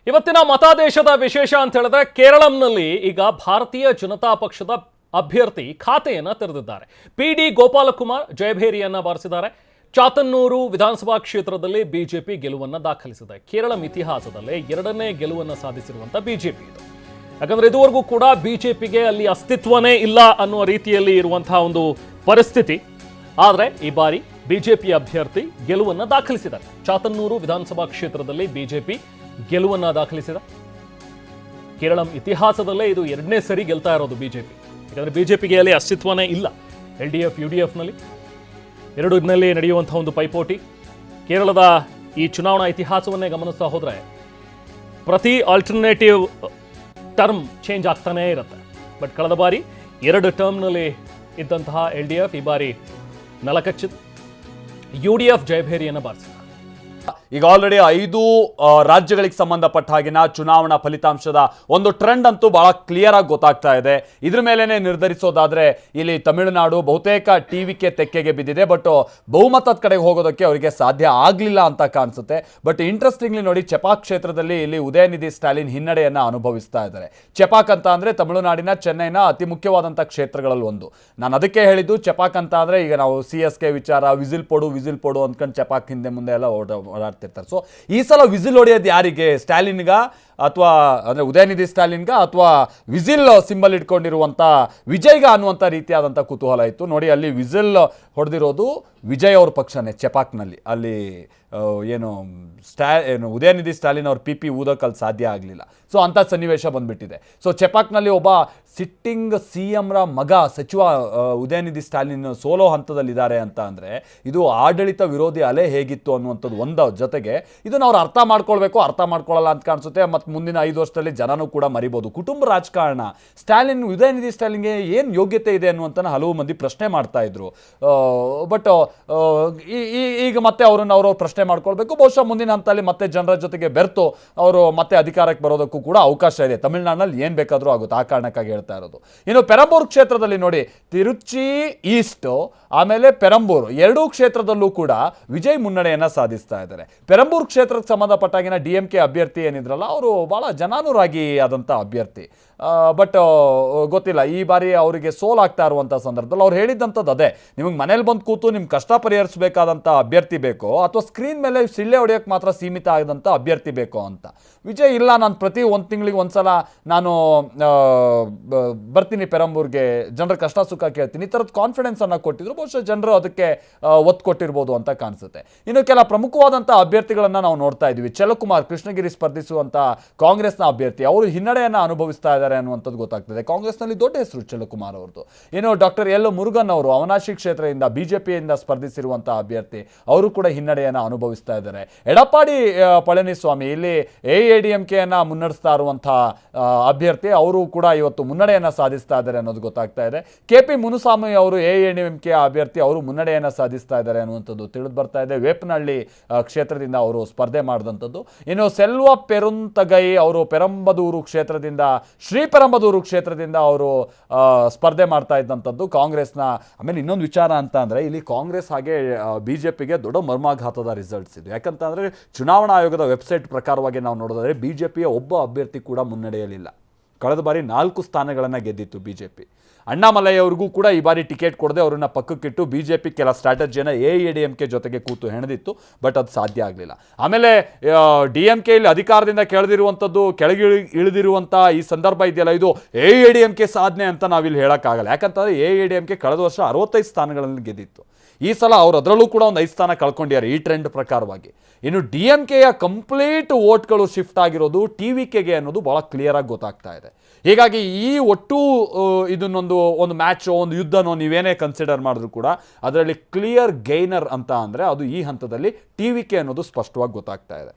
ಇವತ್ತಿನ ಮತಾದೇಶದ ವಿಶೇಷ ಅಂತ ಹೇಳಿದ್ರೆ ಕೇರಳಂನಲ್ಲಿ ಈಗ ಭಾರತೀಯ ಜನತಾ ಪಕ್ಷದ ಅಭ್ಯರ್ಥಿ ಖಾತೆಯನ್ನ ತೆರೆದಿದ್ದಾರೆ. ಪಿಡಿ ಗೋಪಾಲಕುಮಾರ್ ಜಯಭೇರಿಯನ್ನ ಬಾರಿಸಿದ್ದಾರೆ. ಚಾತನ್ನೂರು ವಿಧಾನಸಭಾ ಕ್ಷೇತ್ರದಲ್ಲಿ ಬಿಜೆಪಿ ಗೆಲುವನ್ನು ದಾಖಲಿಸಿದೆ. ಕೇರಳಂ ಇತಿಹಾಸದಲ್ಲೇ ಎರಡನೇ ಗೆಲುವನ್ನು ಸಾಧಿಸಿರುವಂತ ಬಿಜೆಪಿ ಇದು. ಯಾಕಂದ್ರೆ ಇದುವರೆಗೂ ಕೂಡ ಬಿಜೆಪಿಗೆ ಅಲ್ಲಿ ಅಸ್ತಿತ್ವನೇ ಇಲ್ಲ ಅನ್ನುವ ರೀತಿಯಲ್ಲಿ ಇರುವಂತಹ ಒಂದು ಪರಿಸ್ಥಿತಿ. ಆದರೆ ಈ ಬಾರಿ ಬಿಜೆಪಿ ಅಭ್ಯರ್ಥಿ ಗೆಲುವನ್ನು ದಾಖಲಿಸಿದ್ದಾರೆ. ಚಾತನ್ನೂರು ವಿಧಾನಸಭಾ ಕ್ಷೇತ್ರದಲ್ಲಿ ಬಿಜೆಪಿ ಗೆಲುವನ್ನು ದಾಖಲಿಸಿದ. ಕೇರಳಂ ಇತಿಹಾಸದಲ್ಲೇ ಇದು ಎರಡನೇ ಸರಿ ಗೆಲ್ತಾ ಇರೋದು ಬಿಜೆಪಿ. ಯಾಕಂದ್ರೆ ಬಿಜೆಪಿಗೆ ಅಲ್ಲಿ ಅಸ್ತಿತ್ವನೇ ಇಲ್ಲ. LDF UDF ನಲ್ಲಿ ಎರಡರಲ್ಲಿ ನಡೆಯುವಂತಹ ಒಂದು ಪೈಪೋಟಿ. ಕೇರಳದ ಈ ಚುನಾವಣಾ ಇತಿಹಾಸವನ್ನೇ ಗಮನಿಸ್ತಾ ಹೋದ್ರೆ ಪ್ರತಿ ಆಲ್ಟರ್ನೇಟಿವ್ ಟರ್ಮ್ ಚೇಂಜ್ ಆಗ್ತಾನೇ ಇರುತ್ತೆ. ಬಟ್ ಕಳೆದ ಬಾರಿ 2 ಟರ್ಮ್ನಲ್ಲಿ ಇದ್ದಂತಹ LDF ಈ ಬಾರಿ ನೆಲಕಚ್ಚಿತು. UDF ಜಯಭೇರಿಯನ್ನು ಬಾರಿಸಿದೆ. ಈಗ ಆಲ್ರೆಡಿ 5 ರಾಜ್ಯಗಳಿಗೆ ಸಂಬಂಧಪಟ್ಟ ಹಾಗಿನ ಚುನಾವಣಾ ಫಲಿತಾಂಶದ ಒಂದು ಟ್ರೆಂಡ್ ಅಂತೂ ಬಹಳ ಕ್ಲಿಯರ್ ಆಗಿ ಗೊತ್ತಾಗ್ತಾ ಇದೆ. ಇದ್ರ ಮೇಲೇನೆ ನಿರ್ಧರಿಸೋದಾದ್ರೆ ಇಲ್ಲಿ ತಮಿಳುನಾಡು ಬಹುತೇಕ ಟಿವಿಕೆ ತೆಕ್ಕೆಗೆ ಬಿದ್ದಿದೆ. ಬಟ್ ಬಹುಮತದ ಕಡೆಗೆ ಹೋಗೋದಕ್ಕೆ ಅವರಿಗೆ ಸಾಧ್ಯ ಆಗಲಿಲ್ಲ ಅಂತ ಕಾಣಿಸುತ್ತೆ. ಬಟ್ ಇಂಟ್ರೆಸ್ಟಿಂಗ್ಲಿ ನೋಡಿ, ಚೆಪಾಕ್ ಕ್ಷೇತ್ರದಲ್ಲಿ ಇಲ್ಲಿ ಉದಯನಿಧಿ ಸ್ಟಾಲಿನ್ ಹಿನ್ನಡೆಯನ್ನ ಅನುಭವಿಸ್ತಾ ಇದ್ದಾರೆ. ಚೆಪಾಕ್ ಅಂತ ಅಂದ್ರೆ ತಮಿಳುನಾಡಿನ ಚೆನ್ನೈನ ಅತಿ ಮುಖ್ಯವಾದಂಥ ಕ್ಷೇತ್ರಗಳಲ್ಲಿ ಒಂದು. ನಾನು ಅದಕ್ಕೆ ಹೇಳಿದ್ದು ಚೆಪಾಕ್ ಅಂತ ಅಂದ್ರೆ ಈಗ ನಾವು CSK ವಿಚಾರ ವಿಸಿಲ್ ಪೊಡು ಅಂದ್ಕೊಂಡು ಚೆಪಾಕ್ ಹಿಂದೆ ಮುಂದೆ ಎಲ್ಲ ಓಡಾಡ್ತಿರ್ತಾರೆ. ಸೊ ಈ ಸಲ ವಿಸಿಲ್ ಹೊಡೆಯೋದು ಯಾರಿಗೆ? ಸ್ಟಾಲಿನ್ಗ ಅಥವಾ ಅಂದರೆ ಉದಯನಿಧಿ ಸ್ಟಾಲಿನ್ಗ ಅಥವಾ ವಿಸಿಲ್ ಸಿಂಬಲ್ ಇಟ್ಕೊಂಡಿರುವಂಥ ವಿಜಯ್ಗ ಅನ್ನುವಂಥ ರೀತಿಯಾದಂಥ ಕುತೂಹಲ ಇತ್ತು. ನೋಡಿ, ಅಲ್ಲಿ ವಿಸಿಲ್ ಹೊಡೆದಿರೋದು ವಿಜಯ್ ಅವ್ರ ಪಕ್ಷನೇ ಚೆಪಾಕ್ನಲ್ಲಿ. ಅಲ್ಲಿ ಏನು ಉದಯನಿಧಿ ಸ್ಟಾಲಿನ್ ಅವ್ರ PP ಊದೋಕ್ಕಲ್ಲಿ ಸಾಧ್ಯ ಆಗಲಿಲ್ಲ. ಸೊ ಅಂಥ ಸನ್ನಿವೇಶ ಬಂದ್ಬಿಟ್ಟಿದೆ. ಸೊ ಚೆಪಾಕ್ನಲ್ಲಿ ಒಬ್ಬ ಸಿಟ್ಟಿಂಗ್ CMರ ಮಗ ಸಚಿವ ಉದಯನಿಧಿ ಸ್ಟಾಲಿನ್ ಸೋಲೋ ಹಂತದಲ್ಲಿದ್ದಾರೆ ಅಂತ ಅಂದರೆ ಇದು ಆಡಳಿತ ವಿರೋಧಿ ಅಲೆ ಹೇಗಿತ್ತು ಅನ್ನುವಂಥದ್ದು ಒಂದು ಜೊತೆಗೆ ಇದನ್ನು ಅವ್ರು ಅರ್ಥ ಮಾಡ್ಕೊಳ್ಬೇಕು. ಅರ್ಥ ಮಾಡ್ಕೊಳ್ಳಲ್ಲ ಅಂತ ಕಾಣಿಸುತ್ತೆ. ಮತ್ತು ಮುಂದಿನ 5 ವರ್ಷದಲ್ಲಿ ಜನನೂ ಕೂಡ ಮರಿಬೋದು. ಕುಟುಂಬ ರಾಜಕಾರಣ, ಉದಯನಿಧಿ ಸ್ಟಾಲಿನ್ಗೆ ಏನು ಯೋಗ್ಯತೆ ಇದೆ ಅನ್ನುವಂಥ ಹಲವು ಮಂದಿ ಪ್ರಶ್ನೆ ಮಾಡ್ತಾ ಇದ್ರು. ಬಟ್ ಈಗ ಮತ್ತೆ ಅವ್ರವ್ರು ಪ್ರಶ್ನೆ ಮಾಡ್ಕೊಳ್ಬೇಕು. ಬಹುಶಃ ಮುಂದಿನ ಹಂತದಲ್ಲಿ ಮತ್ತೆ ಜನರ ಜೊತೆಗೆ ಬೆರೆತು ಅವರು ಮತ್ತೆ ಅಧಿಕಾರಕ್ಕೆ ಬರೋದಕ್ಕೂ ಕೂಡ ಅವಕಾಶ ಇದೆ. ತಮಿಳುನಾಡಿನಲ್ಲಿ ಏನು ಬೇಕಾದರೂ ಆಗುತ್ತೆ. ಆ ಕಾರಣಕ್ಕಾಗಿ ಹೇಳ್ತಾ ಇರೋದು. ಇನ್ನು ಪೆರಂಬೂರು ಕ್ಷೇತ್ರದಲ್ಲಿ ನೋಡಿ, ತಿರುಚಿ ಈಸ್ಟ್ ಆಮೇಲೆ ಪೆರಂಬೂರು ಎರಡೂ ಕ್ಷೇತ್ರದಲ್ಲೂ ಕೂಡ ವಿಜಯ್ ಮುನ್ನಡೆಯನ್ನ ಸಾಧಿಸ್ತಾ ಇದ್ದಾರೆ. ಪೆರಂಬೂರು ಕ್ಷೇತ್ರಕ್ಕೆ ಸಂಬಂಧಪಟ್ಟಾಗಿನ DMK ಅಭ್ಯರ್ಥಿ ಏನಿದ್ರಲ್ಲ, ಅವರು ಬಹಳ ಜನಾನುರಾಗಿ ಆದಂಥ ಅಭ್ಯರ್ಥಿ. ಬಟ್ ಗೊತ್ತಿಲ್ಲ, ಈ ಬಾರಿ ಅವರಿಗೆ ಸೋಲಾಗ್ತಾ ಇರುವಂಥ ಸಂದರ್ಭದಲ್ಲಿ ಅವ್ರು ಹೇಳಿದ್ದಂಥದ್ದು ಅದೇ, ನಿಮಗೆ ಮನೇಲಿ ಬಂದು ಕೂತು ನಿಮ್ಮ ಕಷ್ಟ ಪರಿಹರಿಸಬೇಕಾದಂಥ ಅಭ್ಯರ್ಥಿ ಬೇಕೋ ಅಥವಾ ಸ್ಕ್ರೀನ್ ಮೇಲೆ ಸಿಳ್ಳೆ ಹೊಡೆಯೋಕ್ಕೆ ಮಾತ್ರ ಸೀಮಿತ ಆದಂಥ ಅಭ್ಯರ್ಥಿ ಬೇಕೋ ಅಂತ. ವಿಜಯ್ ಇಲ್ಲ, ನಾನು ಪ್ರತಿ 1 ತಿಂಗಳಿಗೆ ಒಂದ್ಸಲ ನಾನು ಬರ್ತೀನಿ ಪೆರಂಬೂರ್ಗೆ, ಜನರ ಕಷ್ಟ ಸುಖ ಕೇಳ್ತೀನಿ, ಈ ಥರದ ಕಾನ್ಫಿಡೆನ್ಸನ್ನು ಕೊಟ್ಟಿದ್ರು. ಬಹುಶಃ ಜನರು ಅದಕ್ಕೆ ಒತ್ತು ಕೊಟ್ಟಿರ್ಬೋದು ಅಂತ ಕಾಣಿಸುತ್ತೆ. ಇನ್ನು ಕೆಲ ಪ್ರಮುಖವಾದಂಥ ಅಭ್ಯರ್ಥಿಗಳನ್ನು ನಾವು ನೋಡ್ತಾ ಇದ್ವಿ. ಚಲಕುಮಾರ್ ಕೃಷ್ಣಗಿರಿ ಸ್ಪರ್ಧಿಸುವಂಥ ಕಾಂಗ್ರೆಸ್ನ ಅಭ್ಯರ್ಥಿ, ಅವರು ಹಿನ್ನಡೆಯನ್ನು ಅನುಭವಿಸ್ತಾ ಇದ್ದಾರೆ ಅನ್ನುವಂಥದ್ದು ಗೊತ್ತಾಗ್ತದೆ. ಕಾಂಗ್ರೆಸ್ನಲ್ಲಿ ದೊಡ್ಡ ಹೆಸರು ಚಲಕುಮಾರ್ ಅವ್ರದ್ದು. ಇನ್ನು ಡಾಕ್ಟರ್ L ಮುರುಗನ್ ಅವರು ಅವನಾಶಿ ಕ್ಷೇತ್ರದಿಂದ ಬಿಜೆಪಿಯಿಂದ ಸ್ಪರ್ಧಿಸಿರುವಂತಹ ಅಭ್ಯರ್ಥಿ, ಅವರು ಕೂಡ ಹಿನ್ನಡೆಯನ್ನು ಅನುಭವಿಸ್ತಾ ಇದ್ದಾರೆ. ಎಡಪ್ಪಾಡಿ ಪಳನಿಸ್ವಾಮಿ ಇಲ್ಲಿ AIADMKಯನ್ನು ಮುನ್ನಡೆಸ್ತಾ ಇರುವಂತಹ ಅಭ್ಯರ್ಥಿ, ಅವರು ಕೂಡ ಇವತ್ತು ಮುನ್ನಡೆಯನ್ನು ಸಾಧಿಸ್ತಾ ಇದ್ದಾರೆ ಅನ್ನೋದು ಗೊತ್ತಾಗ್ತಾ ಇದೆ. KP ಮುನುಸ್ವಾಮಿ ಅವರು AIADMK ಅಭ್ಯರ್ಥಿ, ಅವರು ಮುನ್ನಡೆಯನ್ನು ಸಾಧಿಸ್ತಾ ಇದ್ದಾರೆ ಅನ್ನುವಂಥದ್ದು ತಿಳಿದು ಬರ್ತಾ ಇದೆ. ವೇಪನಹಳ್ಳಿ ಕ್ಷೇತ್ರದಿಂದ ಅವರು ಸ್ಪರ್ಧೆ ಮಾಡಿದಂಥದ್ದು. ಇನ್ನು ಸೆಲ್ವ ಪೆರುಂತಗೈ ಅವರು ಪೆರಂಬದೂರು ಕ್ಷೇತ್ರದಿಂದ ಶ್ರೀಪೆರಂಬದೂರು ಕ್ಷೇತ್ರದಿಂದ ಅವರು ಸ್ಪರ್ಧೆ ಮಾಡ್ತಾ ಇದ್ದಂಥದ್ದು ಕಾಂಗ್ರೆಸ್ನ. ಆಮೇಲೆ ಇನ್ನೊಂದು ವಿಚಾರ ಅಂತ ಅಂದರೆ ಇಲ್ಲಿ ಕಾಂಗ್ರೆಸ್ ಹಾಗೆ ಬಿಜೆಪಿಗೆ ದೊಡ್ಡ ಮರ್ಮಾಘಾತದ ರಿಸಲ್ಟ್ಸ್ ಇದು. ಯಾಕಂತಂದರೆ ಚುನಾವಣಾ ಆಯೋಗದ ವೆಬ್ಸೈಟ್ ಪ್ರಕಾರವಾಗಿ ನಾವು ನೋಡೋದಾದರೆ ಬಿಜೆಪಿಯ ಒಬ್ಬ ಅಭ್ಯರ್ಥಿ ಕೂಡ ಮುನ್ನಡೆಯಲಿಲ್ಲ. ಕಳೆದ ಬಾರಿ 4 ಸ್ಥಾನಗಳನ್ನು ಗೆದ್ದಿತ್ತು ಬಿಜೆಪಿ. ಅಣ್ಣಾಮಲೈ ಅವ್ರಿಗೂ ಕೂಡ ಈ ಬಾರಿ ಟಿಕೆಟ್ ಕೊಡದೆ ಅವರನ್ನು ಪಕ್ಕಕ್ಕಿಟ್ಟು ಬಿಜೆಪಿ ಕೆಲ ಸ್ಟ್ರಾಟಜಿಯನ್ನು AIADMK ಜೊತೆಗೆ ಕೂತು ಹೆಣೆದಿತ್ತು. ಬಟ್ ಅದು ಸಾಧ್ಯ ಆಗಲಿಲ್ಲ. ಆಮೇಲೆ DMK ಇಲ್ಲಿ ಅಧಿಕಾರದಿಂದ ಕೆಳಗೆ ಇಳಿದಿರುವಂಥ ಈ ಸಂದರ್ಭ ಇದೆಯಲ್ಲ, ಇದು AIADMK ಸಾಧನೆ ಅಂತ ನಾವಿಲ್ಲಿ ಹೇಳೋಕ್ಕಾಗಲ್ಲ. ಯಾಕಂತಂದರೆ AIADMK ಕಳೆದ ವರ್ಷ 65 ಸ್ಥಾನಗಳಲ್ಲಿ ಗೆದ್ದಿತ್ತು. ಈ ಸಲ ಅವರು ಅದರಲ್ಲೂ ಕೂಡ ಒಂದು 5 ಸ್ಥಾನ ಕಳ್ಕೊಂಡಿದ್ದಾರೆ ಈ ಟ್ರೆಂಡ್ ಪ್ರಕಾರವಾಗಿ. ಇನ್ನು DMKಯ ಕಂಪ್ಲೀಟ್ ವೋಟ್ಗಳು ಶಿಫ್ಟ್ ಆಗಿರೋದು TVKಗೆ ಅನ್ನೋದು ಭಾಳ ಕ್ಲಿಯರ್ ಆಗಿ ಗೊತ್ತಾಗ್ತಾ ಇದೆ. ಹೀಗಾಗಿ ಈ ಒಟ್ಟು ಇದನ್ನೊಂದು ಮ್ಯಾಚ್, ಒಂದು ಯುದ್ಧನೋ ನೀವೇನೇ ಕನ್ಸಿಡರ್ ಮಾಡಿದ್ರು ಕೂಡ ಅದರಲ್ಲಿ ಕ್ಲಿಯರ್ ಗೈನರ್ ಅಂತ ಅಂದರೆ ಅದು ಈ ಹಂತದಲ್ಲಿ TVK ಅನ್ನೋದು ಸ್ಪಷ್ಟವಾಗಿ ಗೊತ್ತಾಗ್ತಾ ಇದೆ.